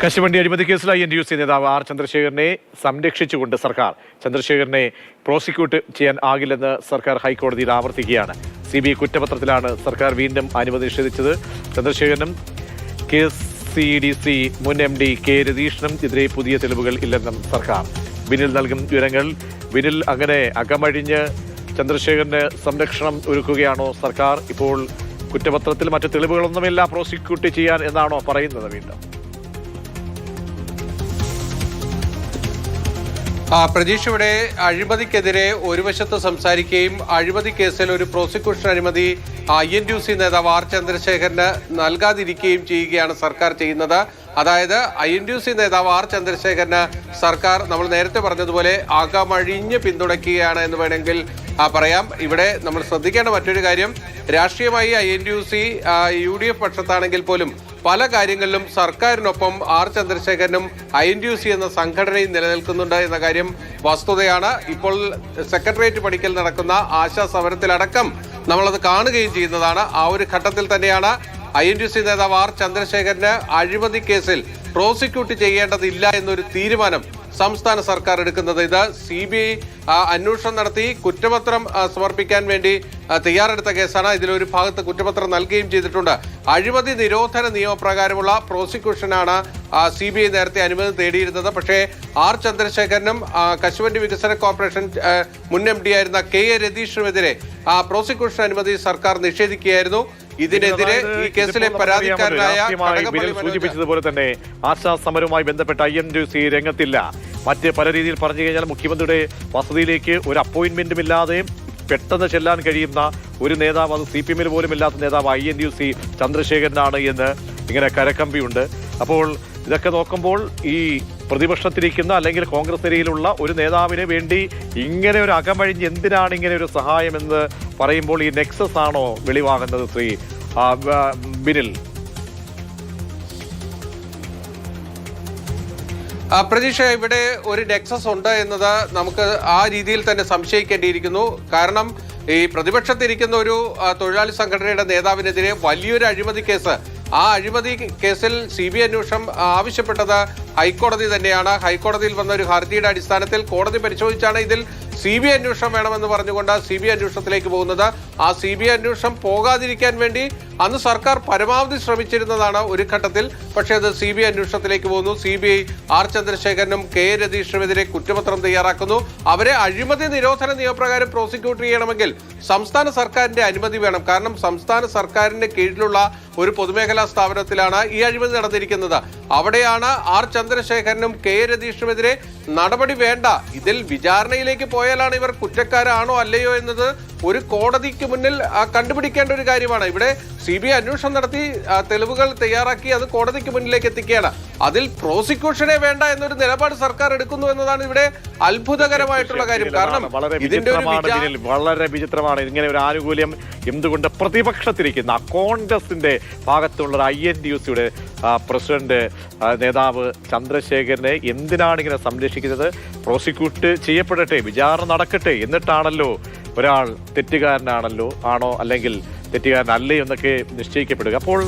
കശുവണ്ടി അഴിമതി കേസിൽ INTUC നേതാവ് ആർ ചന്ദ്രശേഖരനെ സംരക്ഷിച്ചുകൊണ്ട് സർക്കാർ ചന്ദ്രശേഖരനെ പ്രോസിക്യൂട്ട് ചെയ്യാൻ ആകില്ലെന്ന് സർക്കാർ ഹൈക്കോടതിയിൽ ആവർത്തിക്കുകയാണ്. CBI കുറ്റപത്രത്തിലാണ് സർക്കാർ വീണ്ടും അനുമതി നിഷേധിച്ചത്. ചന്ദ്രശേഖരനും KCDC മുൻ MD K രതീഷിനും എതിരെ പുതിയ തെളിവുകൾ ഇല്ലെന്നും സർക്കാർ. ബിനിൽ നൽകും വിവരങ്ങൾ. ബിനിൽ, അങ്ങനെ അകമഴിഞ്ഞ് ചന്ദ്രശേഖരന് സംരക്ഷണം ഒരുക്കുകയാണോ സർക്കാർ? ഇപ്പോൾ കുറ്റപത്രത്തിൽ മറ്റു തെളിവുകളൊന്നുമില്ല പ്രോസിക്യൂട്ട് ചെയ്യാൻ എന്നാണോ പറയുന്നത്? വീണ്ടും പ്രതീഷ്, ഇവിടെ അഴിമതിക്കെതിരെ ഒരു വശത്ത് സംസാരിക്കുകയും അഴിമതി കേസിൽ ഒരു പ്രോസിക്യൂഷൻ അനുമതി INTUC നേതാവ് ആർ ചന്ദ്രശേഖരന് നൽകാതിരിക്കുകയും ചെയ്യുകയാണ് സർക്കാർ ചെയ്യുന്നത്. അതായത് INTUC നേതാവ് ആർ ചന്ദ്രശേഖരന് സർക്കാർ, നമ്മൾ നേരത്തെ പറഞ്ഞതുപോലെ, അകമഴിഞ്ഞ് പിന്തുണയ്ക്കുകയാണ് എന്ന് വേണമെങ്കിൽ പറയാം. ഇവിടെ നമ്മൾ ശ്രദ്ധിക്കേണ്ട മറ്റൊരു കാര്യം, രാഷ്ട്രീയമായി INTUC UDF പക്ഷത്താണെങ്കിൽ പോലും പല കാര്യങ്ങളിലും സർക്കാരിനൊപ്പം ആർ ചന്ദ്രശേഖരനും INTUC എന്ന സംഘടനയും നിലനിൽക്കുന്നുണ്ട് എന്ന കാര്യം വസ്തുതയാണ്. ഇപ്പോൾ സെക്രട്ടേറിയറ്റ് പടിക്കൽ നടക്കുന്ന ആശാ സമരത്തിലടക്കം നമ്മളത് കാണുകയും ചെയ്യുന്നതാണ്. ആ ഒരു ഘട്ടത്തിൽ തന്നെയാണ് INTUC നേതാവ് ആർ ചന്ദ്രശേഖരന് അഴിമതി കേസിൽ പ്രോസിക്യൂട്ട് ചെയ്യേണ്ടതില്ല എന്നൊരു തീരുമാനം സംസ്ഥാന സർക്കാർ എടുക്കുന്നത്. ഇത് CBI അന്വേഷണം നടത്തി കുറ്റപത്രം സമർപ്പിക്കാൻ വേണ്ടി തയ്യാറെടുത്ത കേസാണ്. ഇതിലൊരു ഭാഗത്ത് കുറ്റപത്രം നൽകുകയും ചെയ്തിട്ടുണ്ട്. അഴിമതി നിരോധന നിയമപ്രകാരമുള്ള പ്രോസിക്യൂഷനാണ് CBI നേരത്തെ അനുമതി തേടിയിരുന്നത്. പക്ഷേ ആർ ചന്ദ്രശേഖരനും കശുവണ്ടി വികസന കോർപ്പറേഷൻ മുൻ MD ആയിരുന്ന K രതീഷിനുമെതിരെ പ്രോസിക്യൂഷൻ അനുമതി സർക്കാർ നിഷേധിക്കുകയായിരുന്നു. ഇതിനെതിരെ ഈ കേസിലെ പരാതിക്കാരനായ സൂചിപ്പിച്ചതുപോലെ തന്നെ ആശാ സമരവുമായി ബന്ധപ്പെട്ട INTUC രംഗത്തില്ല. മറ്റ് പല രീതിയിൽ പറഞ്ഞു കഴിഞ്ഞാൽ മുഖ്യമന്ത്രിയുടെ വസതിയിലേക്ക് ഒരു അപ്പോയിന്റ്മെന്റും ഇല്ലാതെ പെട്ടെന്ന് ചെല്ലാൻ കഴിയുന്ന ഒരു നേതാവ്, അത് CPM പോലും ഇല്ലാത്ത നേതാവ് INTUC ചന്ദ്രശേഖരനാണ് എന്ന് ഇങ്ങനെ കരക്കമ്പിയുണ്ട്. അപ്പോൾ ഇതൊക്കെ നോക്കുമ്പോൾ ഈ പ്രതിപക്ഷത്തിരിക്കുന്ന അല്ലെങ്കിൽ കോൺഗ്രസ് നിരയിലുള്ള ഒരു നേതാവിന് വേണ്ടി ഇങ്ങനെ ഒരു അകമഴിഞ്ഞ് എന്തിനാണ് ഇങ്ങനെ ഒരു സഹായം എന്ന് പറയുമ്പോൾ ഈ നെക്സസ് ആണോ വെളിവാകുന്നത് ശ്രീ ബിനിൽ? പ്രതീക്ഷ, ഇവിടെ ഒരു നെക്സസ് ഉണ്ട് എന്നത് നമുക്ക് ആ രീതിയിൽ തന്നെ സംശയിക്കേണ്ടിയിരിക്കുന്നു. കാരണം ഈ പ്രതിപക്ഷത്തിരിക്കുന്ന ഒരു തൊഴിലാളി സംഘടനയുടെ നേതാവിനെതിരെ വലിയൊരു അഴിമതി കേസ്, ആ അഴിമതി കേസിൽ CBI അന്വേഷണം ആവശ്യപ്പെട്ടത് ഹൈക്കോടതി തന്നെയാണ്. ഹൈക്കോടതിയിൽ വന്ന ഒരു ഹർജിയുടെ അടിസ്ഥാനത്തിൽ കോടതി പരിശോധിച്ചാണ് ഇതിൽ CBI അന്വേഷണം വേണമെന്ന് പറഞ്ഞുകൊണ്ട് CBI അന്വേഷണത്തിലേക്ക് പോകുന്നത്. ആ CBI അന്വേഷണം പോകാതിരിക്കാൻ വേണ്ടി അന്ന് സർക്കാർ പരമാവധി ശ്രമിച്ചിരുന്നതാണ് ഒരു ഘട്ടത്തിൽ. പക്ഷേ അത് CBI അന്വേഷണത്തിലേക്ക് പോകുന്നു. CBI ആർ ചന്ദ്രശേഖരനും K രതീഷിനുമെതിരെ കുറ്റപത്രം തയ്യാറാക്കുന്നു. അവരെ അഴിമതി നിരോധന നിയമപ്രകാരം പ്രോസിക്യൂട്ട് ചെയ്യണമെങ്കിൽ സംസ്ഥാന സർക്കാരിന്റെ അനുമതി വേണം. കാരണം സംസ്ഥാന സർക്കാരിന്റെ കീഴിലുള്ള ഒരു പൊതുമേഖലാ സ്ഥാപനത്തിലാണ് ഈ അഴിമതി നടന്നിരിക്കുന്നത്. അവിടെയാണ് ആർ ചന്ദ്രശേഖരനും K രതീഷിനുമെതിരെ നടപടി വേണ്ട. ഇതിൽ വിചാരണയിലേക്ക് പോയാലാണ് ഇവർ കുറ്റക്കാരാണോ അല്ലയോ എന്നത് ഒരു കോടതിക്ക് മുന്നിൽ കണ്ടുപിടിക്കേണ്ട ഒരു കാര്യമാണ്. ഇവിടെ CBI അന്വേഷണം നടത്തി തെളിവുകൾ തയ്യാറാക്കി അത് കോടതിക്ക് മുന്നിലേക്ക് എത്തിക്കുകയാണ്. അതിൽ പ്രോസിക്യൂഷനെ വേണ്ട എന്നൊരു നിലപാട് സർക്കാർ എടുക്കുന്നു എന്നതാണ് ഇവിടെ അത്ഭുതകരമായിട്ടുള്ള കാര്യം. കാരണം ഇതിന്റെ വളരെ വിചിത്രമാണ് ഇങ്ങനെ ഒരു ആനുകൂല്യം എന്തുകൊണ്ട് പ്രതിപക്ഷത്തിരിക്കുന്ന കോൺഗ്രസിന്റെ ഭാഗത്തുള്ള INTUCയുടെ പ്രസിഡന്റ് നേതാവ് ചന്ദ്രശേഖരനെ എന്തിനാണ് ഇങ്ങനെ സംരക്ഷിക്കുന്നത്? പ്രോസിക്യൂട്ട് ചെയ്യപ്പെടട്ടെ, വിചാരണ നടക്കട്ടെ, എന്നിട്ടാണല്ലോ ഒരാൾ തെറ്റുകാരനാണല്ലോ ആണോ അല്ലെങ്കിൽ തെറ്റുകാരനല്ലേ എന്നൊക്കെ നിശ്ചയിക്കപ്പെടുക. അപ്പോൾ